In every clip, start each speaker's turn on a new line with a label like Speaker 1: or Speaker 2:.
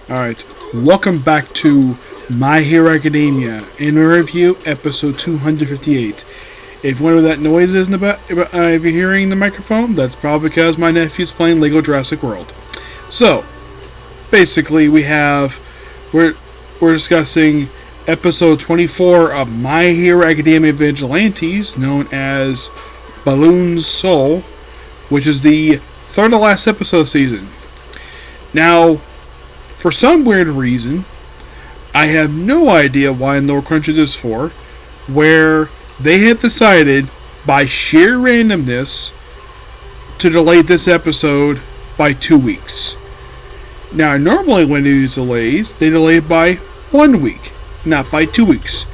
Speaker 1: Alright, welcome back to My Hero Academia, in review, episode 258. If you wonder what that noise is if you're hearing the microphone, that's probably because my nephew's playing Lego Jurassic World. So, basically we're discussing episode 24 of My Hero Academia Vigilantes, known as Balloon's Soul, which is the third to last episode of the season. Now, for some weird reason, I have no idea why in Lower Country this is for, where they had decided, by sheer randomness, to delay this episode by 2 weeks. Now, normally when they use delays, they delay it by 1 week, not by 2 weeks.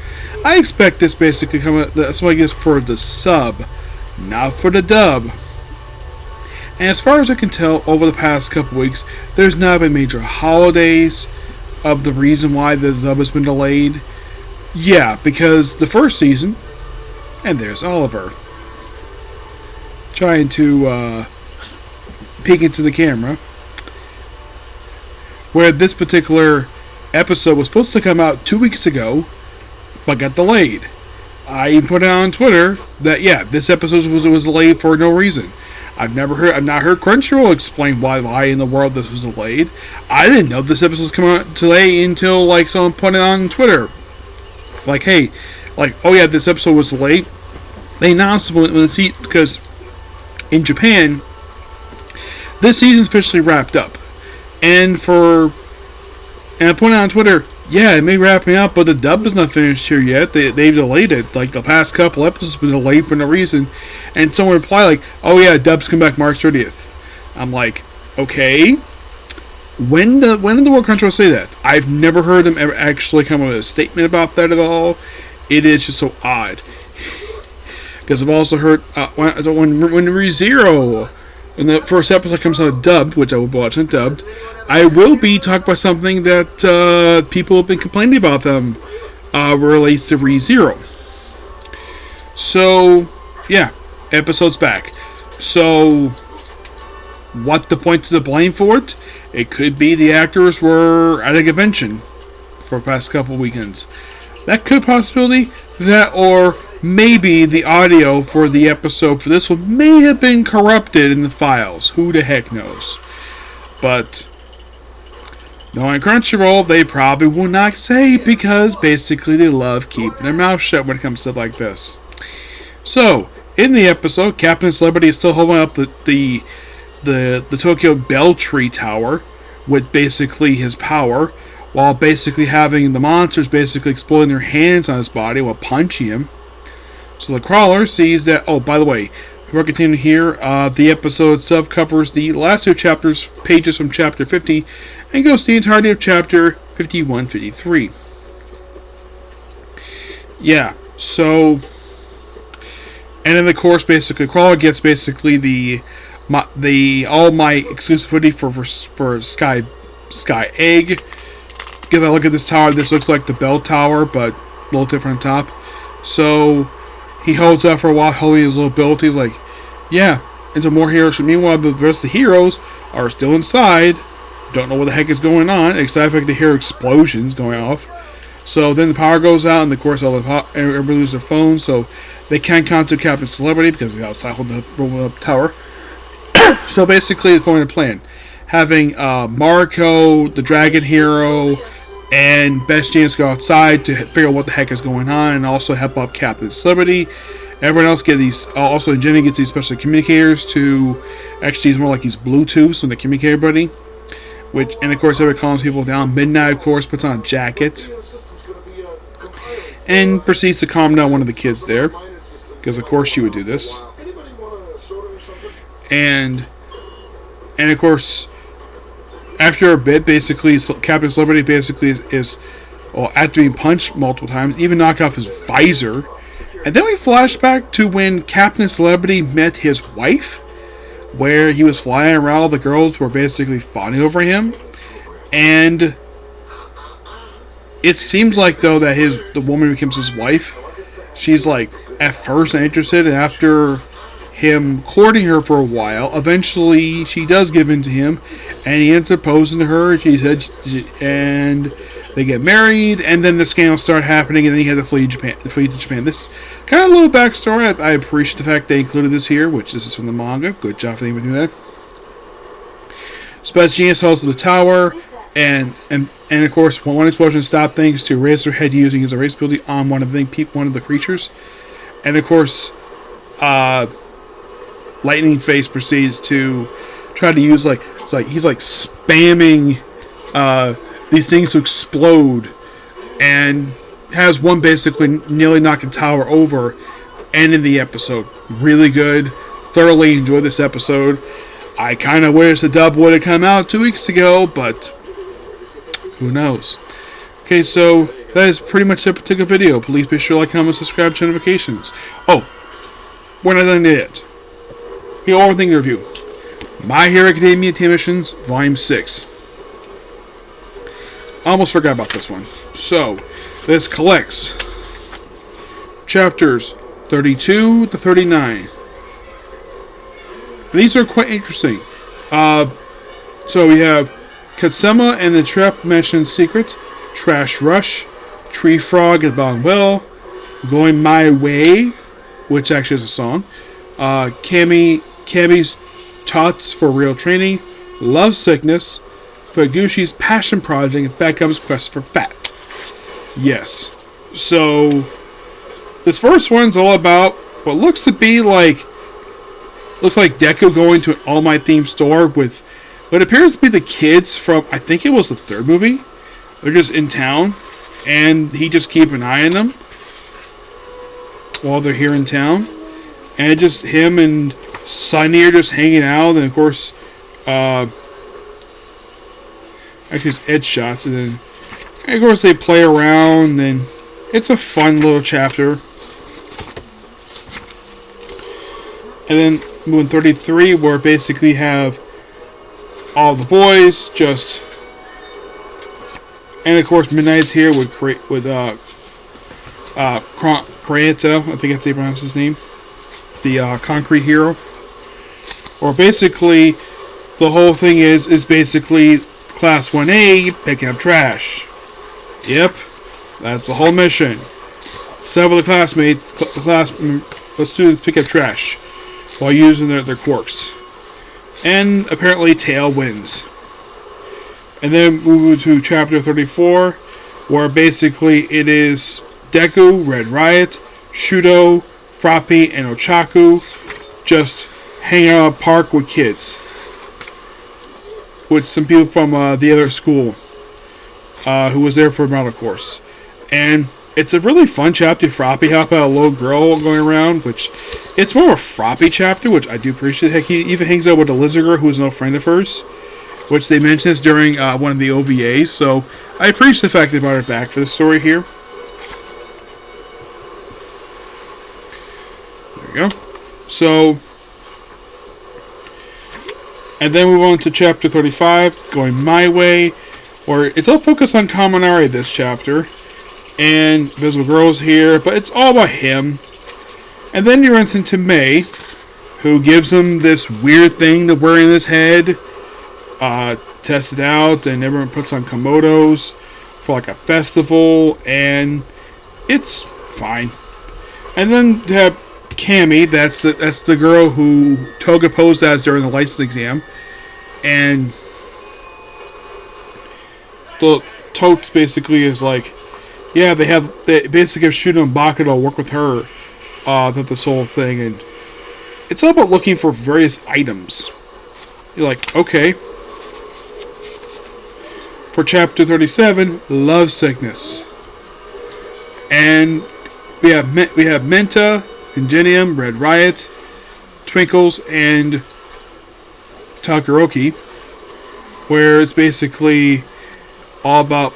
Speaker 1: I expect this basically that's what I guess for the sub, not for the dub. And as far as I can tell, over the past couple weeks, there's not been major holidays of the reason why the dub has been delayed. Yeah, because the first season, and there's Oliver, trying to peek into the camera, where this particular episode was supposed to come out 2 weeks ago, but got delayed. I put it on Twitter that, yeah, this episode was delayed for no reason. I've not heard Crunchyroll explain why in the world this was delayed. I didn't know this episode was coming out today until someone put it on Twitter. Hey, oh yeah, this episode was delayed. They announced it because in Japan, this season's officially wrapped up, and I pointed out on Twitter, yeah, it may wrap me up, but the dub is not finished here yet. They've delayed it. The past couple episodes have been delayed for no reason. And someone replied oh yeah, dub's come back March 30th. I'm like, okay. When did the World Control say that? I've never heard them ever actually come up with a statement about that at all. It is just so odd. Because I've also heard when ReZero, when the first episode comes out dubbed, which I will be watching dubbed, I will be talking about something that people have been complaining about them relates to ReZero. So, yeah, episode's back. So, what the point to the blame for it? It could be the actors were at a convention for the past couple weekends. That could possibility. That, or maybe the audio for the episode for this one may have been corrupted in the files. Who the heck knows? But knowing Crunchyroll, they probably will not say, because basically they love keeping their mouth shut when it comes to stuff like this. So, in the episode, Captain Celebrity is still holding up the Tokyo Beltree Tower with basically his power, while basically having the monsters basically exploding their hands on his body while punching him. So the crawler sees that, oh, by the way, we're continuing here, the episode itself covers the last two pages from chapter 50, and goes to the entirety of chapter 51-53. Yeah, so, and then of course, basically, Crawler gets basically the all my exclusivity for Sky Egg. Because I look at this tower, this looks like the Bell Tower, but a little different on top. So he holds up for a while, holding his little abilities, yeah, into more heroes. Meanwhile, the rest of the heroes are still inside. Don't know what the heck is going on, except to hear explosions going off. So then the power goes out, and of course everybody loses their phones, so they can't contact Captain Celebrity because he's outside holding the tower. So basically, the forming a plan, having Marco, the Dragon Hero, and Best Jeans go outside to figure out what the heck is going on, and also help out Captain Celebrity. Everyone else get these. Also, Jenny gets these special communicators to actually use more like these Bluetooths when they communicate everybody. And of course, everybody calms people down. Midnight, of course, puts on a jacket and proceeds to calm down one of the kids there, because of course she would do this. And of course, after a bit, basically, Captain Celebrity basically is after being punched multiple times, even knocked off his visor. And then we flash back to when Captain Celebrity met his wife, where he was flying around, all the girls were basically fawning over him. And it seems like, though, that the woman becomes his wife. She's at first not interested, and after him courting her for a while. Eventually, she does give in to him, and he ends up proposing to her. And they get married, and then the scandals start happening, and then he had to flee to Japan. This kind of a little backstory. I appreciate the fact they included this here, which this is from the manga. Good job for them to do that. Space Genius falls to the tower, and of course, one explosion stopped things to raise their head using his erase ability on one of the creatures, and of course, Lightning Face proceeds to try to use he's spamming these things to explode, and has one basically nearly knock the tower over. End of the episode. Really good. Thoroughly enjoyed this episode. I kind of wish the dub would have come out 2 weeks ago, but who knows. Okay, so that is pretty much that particular video. Please be sure to like, comment, subscribe, turn notifications. Oh, we're not done yet. Here, overthink the review. My Hero Academia TV Missions, Volume 6. I almost forgot about this one. So, this collects chapters 32 to 39. These are quite interesting. So we have Katsuma and the Trap Mansion Secret, Trash Rush, Tree Frog at Bottom Well, Going My Way, which actually is a song, Kami's Tots for Real Training, Love Sickness, Fagushi's Passion Project, and Fat Gum's Quest for Fat. Yes. So, this first one's all about what looks to be like Deku going to an All Might themed store with what appears to be the kids from, I think it was the third movie. They're just in town, and he just keep an eye on them while they're here in town. And just him and Sunny are just hanging out, and of course, actually it's edge shots, and of course they play around, and it's a fun little chapter. And then moving 33, where basically have all the boys and of course Midnight's here with Krayta, I think that's how you pronounce his name, the concrete hero. Or basically, the whole thing is basically Class 1A picking up trash. Yep, that's the whole mission. Several of the students pick up trash while using their quirks. And apparently Tail wins. And then move to chapter 34, where basically it is Deku, Red Riot, Shudo, Froppy, and Ochaku just hanging out at a park with kids. With some people from the other school who was there for a model course. And it's a really fun chapter. Froppy help out a little girl going around, which it's more of a Froppy chapter, which I do appreciate. Heck, he even hangs out with a lizard girl who is no friend of hers, which they mentioned this during one of the OVAs. So I appreciate the fact they brought it back for the story here. There we go. So, and then we move on to chapter 35, Going My Way, where it's all focused on Kaminari this chapter. And Visible Girl's here, but it's all about him. And then you run into May, who gives him this weird thing to wear in his head. Test it out, and everyone puts on Komodos for like a festival, and it's fine. And then to have Cammy, that's the girl who Toga posed as during the license exam, and the Totes basically is like, yeah, they basically have Shudo and Bakuto work with her, that this whole thing, and it's all about looking for various items. You're like, okay. For chapter 37, Love Sickness, and we have Menta, Ingenium, Red Riot, Twinkles, and Takaroki, where it's basically all about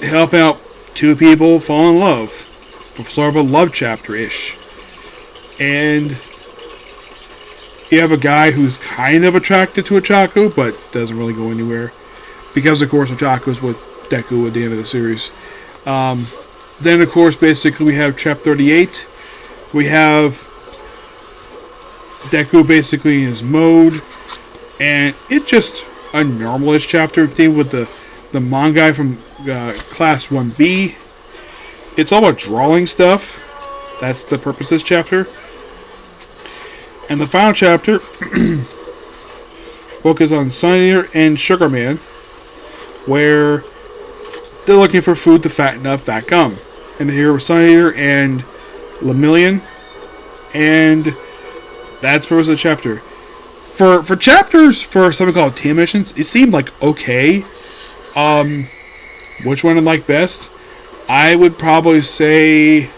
Speaker 1: helping out two people fall in love. Sort of a love chapter-ish. And you have a guy who's kind of attracted to Ochaku, but doesn't really go anywhere. Because, of course, Ochaku's with Deku at the end of the series. Then, of course, basically we have chapter 38. We have Deku basically in his mode, and it's just a normalish chapter thing with the manga from Class 1B. It's all about drawing stuff. That's the purpose of this chapter. And the final chapter focuses on Sun Eater and Sugar Man, where they're looking for food to fatten up Fat Gum. And here with Sun Eater and Lemillion, and that's the purpose of the chapter. For chapters for something called team missions, it seemed like okay. Which one I like best? I would probably say,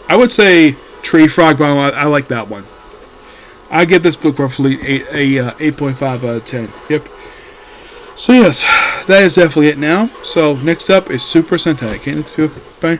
Speaker 1: I would say Tree Frog, but I like that one. I give this book roughly 8.5 out of 10. Yep. So yes, that is definitely it now. So next up is Super Sentai. Okay, let's go. Bye.